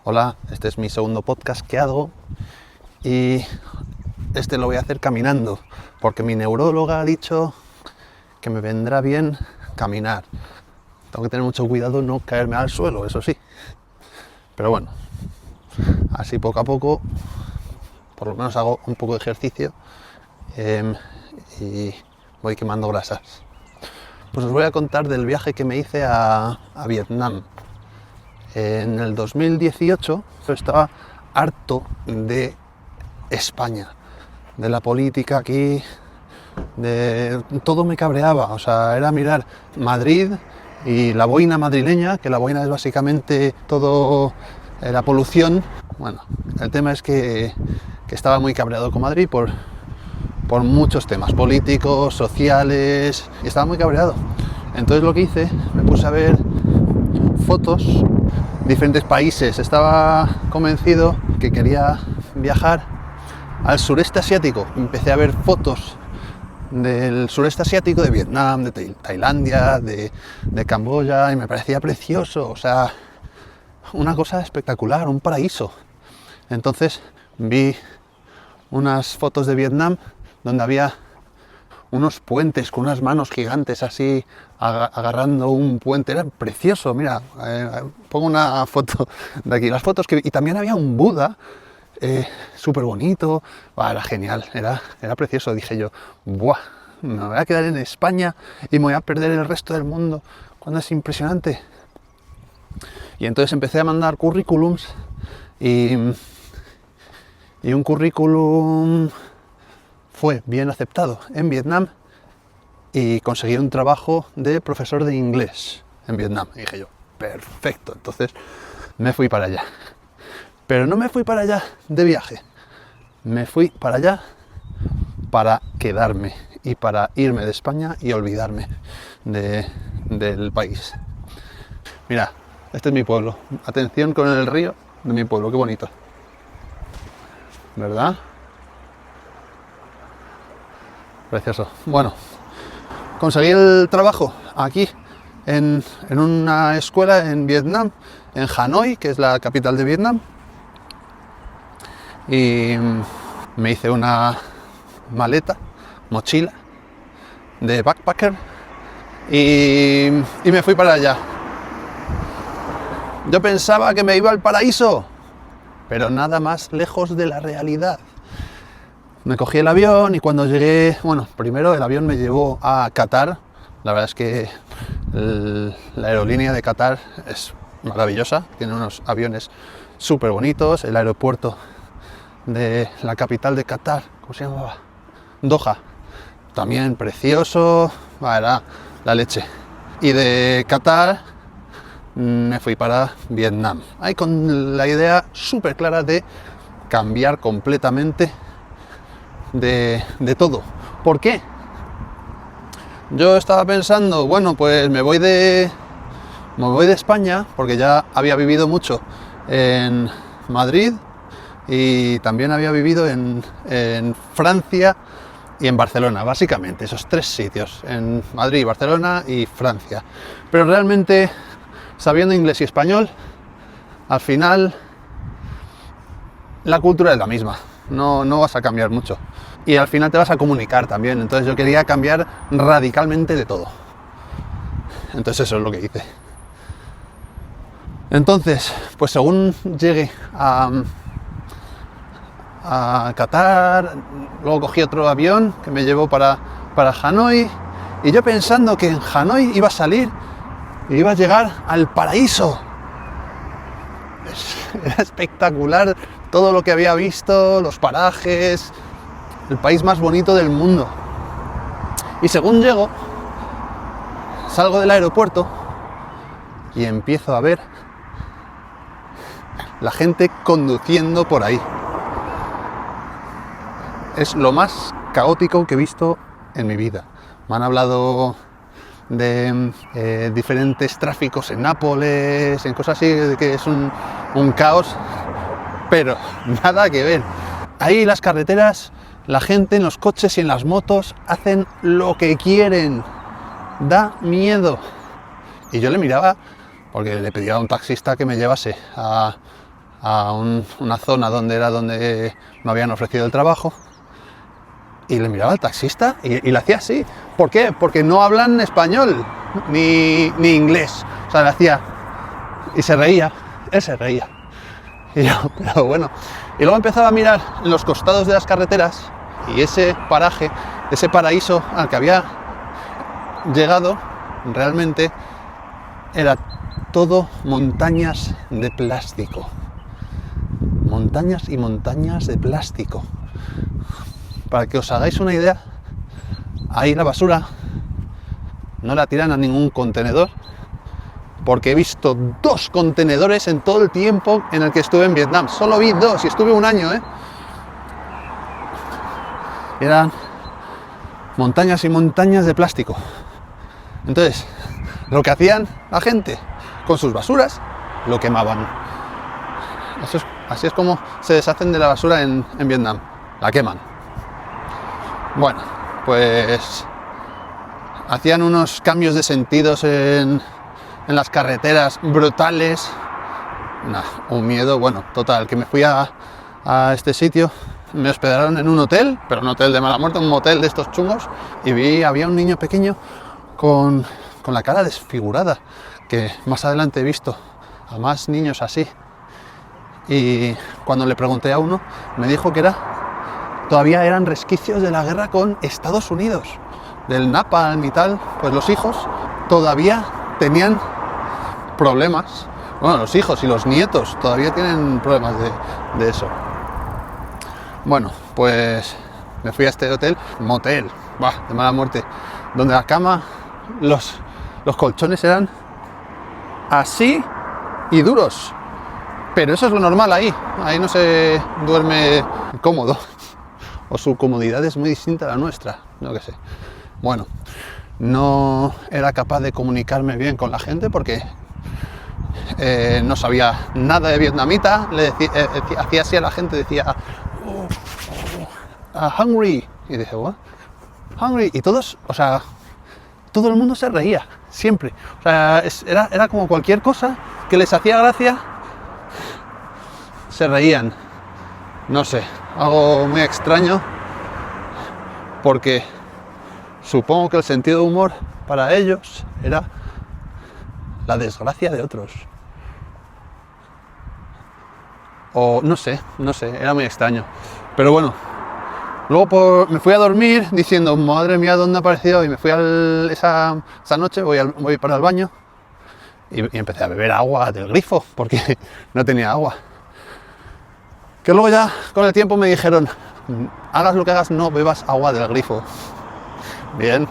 Hola, este es mi segundo podcast que hago y este lo voy a hacer caminando porque mi neuróloga ha dicho que me vendrá bien caminar. Tengo que tener mucho cuidado no caerme al suelo, eso sí. Pero bueno, así poco a poco, por lo menos hago un poco de ejercicio y voy quemando grasas. Pues os voy a contar del viaje que me hice a Vietnam. En el 2018 yo estaba harto de España, de la política aquí, de todo me cabreaba, o sea, era mirar Madrid y la boina madrileña, que la boina es básicamente todo la polución. Bueno, el tema es que estaba muy cabreado con Madrid por muchos temas políticos, sociales, y estaba muy cabreado. Entonces lo que hice, me puse a ver fotos, diferentes países. Estaba convencido que quería viajar al sureste asiático. Empecé a ver fotos del sureste asiático, de Vietnam, de Tailandia, de Camboya, y me parecía precioso, o sea, una cosa espectacular, un paraíso. Entonces vi unas fotos de Vietnam donde había unos puentes con unas manos gigantes así agarrando un puente, era precioso. Mira, pongo una foto de aquí, las fotos y también había un Buda súper bonito. Era genial, era precioso. Dije yo, ¡buah! Me voy a quedar en España y me voy a perder el resto del mundo cuando es impresionante. Y entonces empecé a mandar currículums y un currículum fue bien aceptado en Vietnam y conseguí un trabajo de profesor de inglés en Vietnam. Y dije yo, perfecto, entonces me fui para allá. Pero no me fui para allá de viaje, me fui para allá para quedarme y para irme de España y olvidarme del país. Mira, este es mi pueblo. Atención con el río de mi pueblo, qué bonito, ¿verdad? Precioso. Bueno, conseguí el trabajo aquí en una escuela en Vietnam, en Hanoi, que es la capital de Vietnam, y me hice una mochila de backpacker y me fui para allá. Yo pensaba que me iba al paraíso, pero nada más lejos de la realidad. Me cogí el avión y cuando llegué, bueno, primero el avión me llevó a Qatar. La verdad es que la aerolínea de Qatar es maravillosa, tiene unos aviones súper bonitos. El aeropuerto de la capital de Qatar, ¿cómo se llamaba? Doha, también precioso, era la leche. Y de Qatar me fui para Vietnam, ahí con la idea súper clara de cambiar completamente de todo. ¿Por qué? Yo estaba pensando, bueno, pues me voy de España, porque ya había vivido mucho en Madrid y también había vivido en Francia y en Barcelona, básicamente esos tres sitios, en Madrid, Barcelona y Francia. Pero realmente, sabiendo inglés y español, al final la cultura es la misma. No vas a cambiar mucho y al final te vas a comunicar también. Entonces yo quería cambiar radicalmente de todo. Entonces eso es lo que hice. Entonces, pues según llegué a Qatar, luego cogí otro avión que me llevó para Hanoi, y yo pensando que en Hanoi iba a salir y iba a llegar al paraíso. Era espectacular todo lo que había visto, los parajes, el país más bonito del mundo. Y según llego, salgo del aeropuerto y empiezo a ver la gente conduciendo por ahí. Es lo más caótico que he visto en mi vida. Me han hablado de diferentes tráficos en Nápoles, en cosas así, de que es un caos, pero nada que ver. Ahí las carreteras, la gente en los coches y en las motos hacen lo que quieren. Da miedo. Y yo le miraba, porque le pedía a un taxista que me llevase a una zona donde me habían ofrecido el trabajo, y le miraba al taxista y le hacía así. ¿Por qué? Porque no hablan español ni inglés. O sea, le hacía y se reía, él se reía. Y yo, pero bueno. Y luego empezaba a mirar en los costados de las carreteras, y ese paraje, ese paraíso al que había llegado, realmente era todo montañas de plástico. Montañas y montañas de plástico. Para que os hagáis una idea, ahí la basura no la tiran a ningún contenedor, porque he visto 2 contenedores en todo el tiempo en el que estuve en Vietnam. Solo vi 2 y estuve un año, Eran montañas y montañas de plástico. Entonces, lo que hacían la gente con sus basuras, lo quemaban. Así es como se deshacen de la basura en Vietnam. La queman. Bueno, pues hacían unos cambios de sentidos en las carreteras brutales. Un miedo, bueno, total, que me fui a este sitio. Me hospedaron en un hotel, pero un hotel de mala muerte, un motel de estos chungos, y había un niño pequeño con la cara desfigurada, que más adelante he visto a más niños así. Y cuando le pregunté a uno, me dijo que todavía eran resquicios de la guerra con Estados Unidos, del napalm y tal. Pues los hijos todavía tenían problemas. Bueno, los hijos y los nietos todavía tienen problemas de eso. Bueno, pues me fui a este motel, de mala muerte, donde la cama, los colchones eran así y duros. Pero eso es lo normal ahí no se duerme cómodo, o su comodidad es muy distinta a la nuestra, no que sé. Bueno, no era capaz de comunicarme bien con la gente porque no sabía nada de vietnamita. Le hacía así a la gente, decía hungry, y dije, what? Hungry, y todos, o sea, todo el mundo se reía, siempre. O sea, era como cualquier cosa que les hacía gracia, se reían. No sé, algo muy extraño, porque supongo que el sentido de humor para ellos era la desgracia de otros. O no sé, era muy extraño. Pero bueno, luego me fui a dormir diciendo, madre mía, ¿dónde ha aparecido? Y me fui esa noche, voy para el baño y empecé a beber agua del grifo, porque no tenía agua. Que luego ya con el tiempo me dijeron, hagas lo que hagas, no bebas agua del grifo. Bien,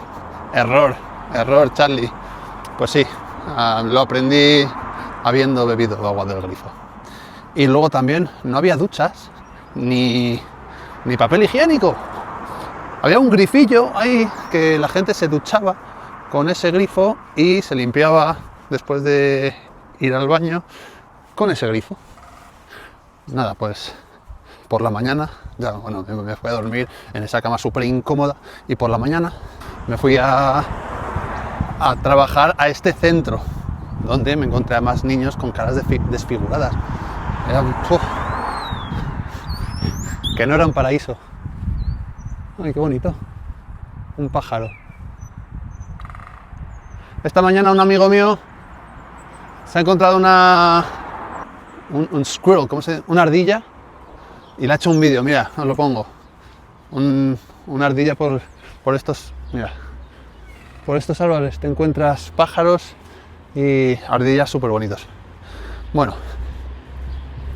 error, Charlie. Pues sí, lo aprendí habiendo bebido agua del grifo. Y luego también no había duchas, ni papel higiénico. Había un grifillo ahí que la gente se duchaba con ese grifo y se limpiaba después de ir al baño con ese grifo. Nada, pues por la mañana, ya bueno, me fui a dormir en esa cama súper incómoda, y por la mañana me fui a trabajar a este centro, donde me encontré a más niños con caras desfiguradas. Que no era un paraíso. Ay, qué bonito. Un pájaro. Esta mañana un amigo mío se ha encontrado un squirrel, ¿cómo se dice? Una ardilla, y le ha hecho un vídeo. Mira, os lo pongo. Una ardilla por estos, mira, por estos árboles te encuentras pájaros y ardillas súper bonitos. Bueno,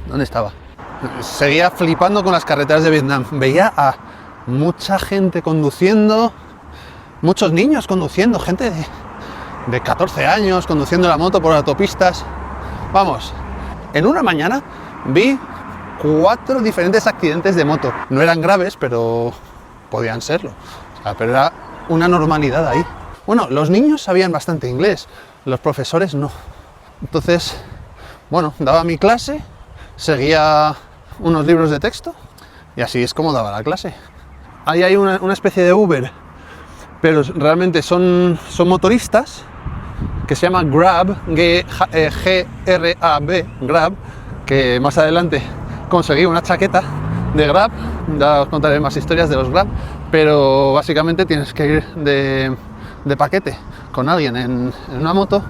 ¿dónde estaba? Seguía flipando con las carreteras de Vietnam. Veía a mucha gente conduciendo, muchos niños conduciendo, gente de 14 años conduciendo la moto por autopistas. Vamos, en una mañana vi 4 diferentes accidentes de moto. No eran graves, pero podían serlo. O sea, pero era una normalidad ahí. Bueno, los niños sabían bastante inglés, los profesores no. Entonces, bueno, daba mi clase, seguía unos libros de texto, y así es como daba la clase. Ahí hay una especie de Uber, pero realmente son motoristas, que se llama Grab, G-R-A-B, Grab, que más adelante conseguí una chaqueta de Grab. Ya os contaré más historias de los Grab, pero básicamente tienes que ir de paquete con alguien en una moto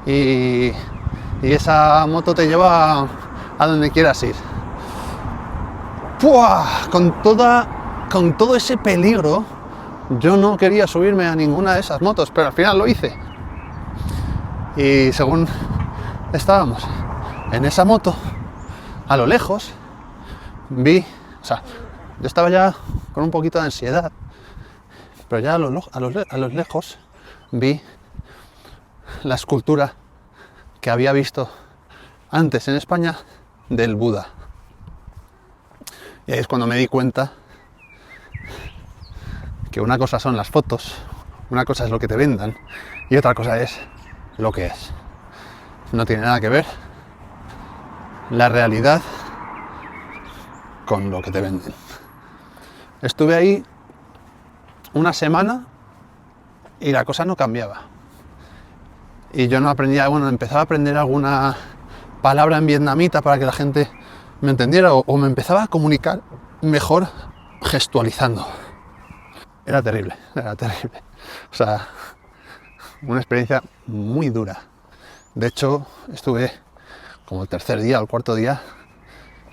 y esa moto te lleva a donde quieras ir. ¡Puah! Con todo ese peligro, yo no quería subirme a ninguna de esas motos, pero al final lo hice. Y según estábamos en esa moto, a lo lejos vi, o sea, yo estaba ya con un poquito de ansiedad, pero ya a lo lejos vi la escultura que había visto antes en España del Buda. Y ahí es cuando me di cuenta que una cosa son las fotos, una cosa es lo que te vendan y otra cosa es lo que es. No tiene nada que ver la realidad con lo que te venden. Estuve ahí una semana y la cosa no cambiaba. Y yo no aprendía, empezaba a aprender alguna palabra en vietnamita para que la gente me entendiera o me empezaba a comunicar mejor gestualizando. Era terrible. O sea, una experiencia muy dura. De hecho, estuve como el tercer día o el cuarto día,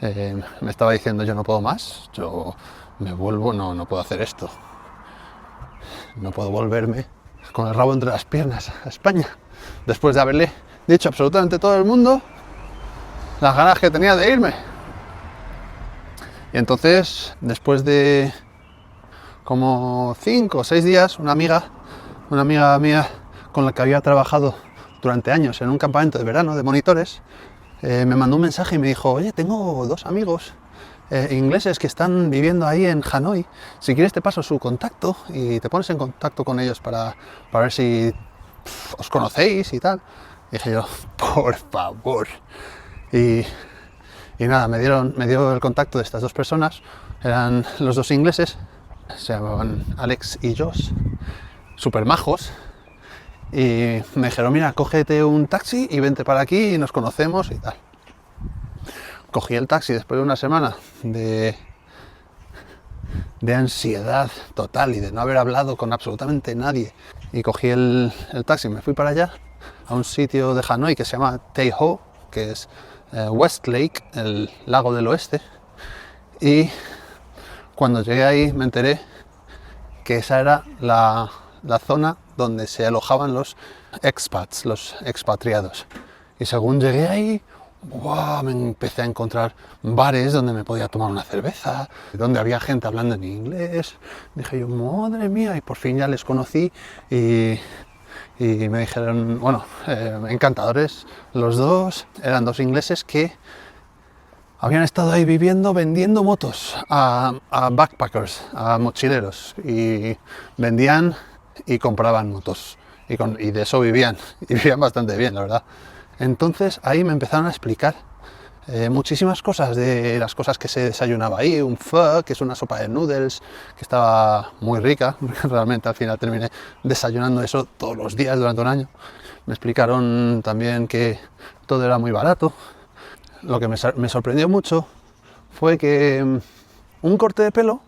me estaba diciendo yo no puedo más, yo me vuelvo, no puedo hacer esto. No puedo volverme con el rabo entre las piernas a España, después de haberle dicho absolutamente todo el mundo las ganas que tenía de irme. Y entonces, después de como 5 o 6 días, una amiga mía con la que había trabajado durante años en un campamento de verano de monitores, me mandó un mensaje y me dijo: oye, tengo 2 amigos ingleses que están viviendo ahí en Hanoi, si quieres te paso su contacto y te pones en contacto con ellos para ver si os conocéis y tal. Y dije yo, por favor. Y nada, me dio el contacto de estas 2 personas, eran los 2 ingleses, se llamaban Alex y Josh, súper majos, y me dijeron: mira, cógete un taxi y vente para aquí y nos conocemos y tal. Cogí el taxi después de una semana de ansiedad total y de no haber hablado con absolutamente nadie, y cogí el taxi y me fui para allá, a un sitio de Hanoi que se llama Tay Ho, que es Westlake, el lago del oeste. Y cuando llegué ahí me enteré que esa era la zona donde se alojaban los expats, los expatriados. Y según llegué ahí, ¡wow!, me empecé a encontrar bares donde me podía tomar una cerveza, donde había gente hablando en inglés. Dije yo, madre mía, y por fin ya les conocí y me dijeron, encantadores los 2, eran 2 ingleses que habían estado ahí viviendo, vendiendo motos a backpackers, a mochileros, y vendían y compraban motos, y de eso vivían, y vivían bastante bien, la verdad. Entonces ahí me empezaron a explicar muchísimas cosas de las cosas que se desayunaba ahí, un pho, que es una sopa de noodles, que estaba muy rica, realmente al final terminé desayunando eso todos los días durante un año. Me explicaron también que todo era muy barato. Lo que me sorprendió mucho fue que un corte de pelo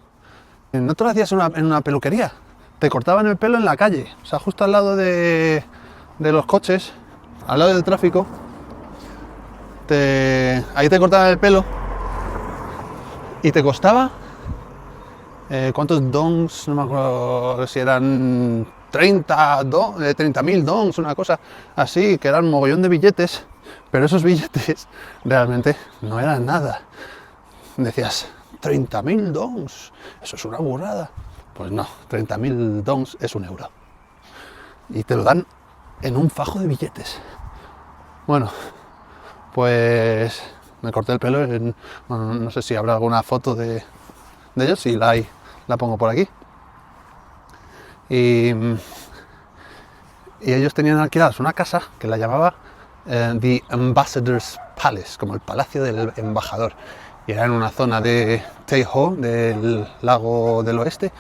no te lo hacías en una peluquería, te cortaban el pelo en la calle, o sea, justo al lado de los coches, al lado del tráfico. Ahí te cortaban el pelo y te costaba ¿cuántos dongs? No me acuerdo si eran 30.000 dongs, una cosa así, que eran un mogollón de billetes, pero esos billetes realmente no eran nada. Decías, 30.000 dongs, eso es una burrada. Pues no, 30.000 dongs es €1. Y te lo dan en un fajo de billetes. Bueno, pues me corté el pelo no sé si habrá alguna foto de ellos, si la hay, la pongo por aquí. Y ellos tenían alquiladas una casa que la llamaba The Ambassador's Palace, como el palacio del embajador, y era en una zona de Tay Ho, del lago del oeste,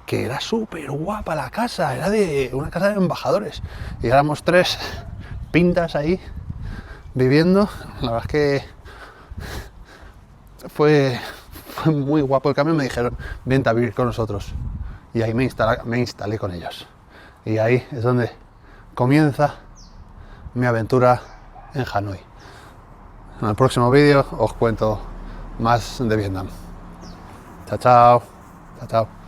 que era súper guapa la casa, era de una casa de embajadores, y éramos 3 pintas ahí viviendo. La verdad es que fue muy guapo el cambio. Me dijeron, vente a vivir con nosotros. Y ahí me instalé con ellos. Y ahí es donde comienza mi aventura en Hanoi. En el próximo vídeo os cuento más de Vietnam. Chao, chao. Chao, chao.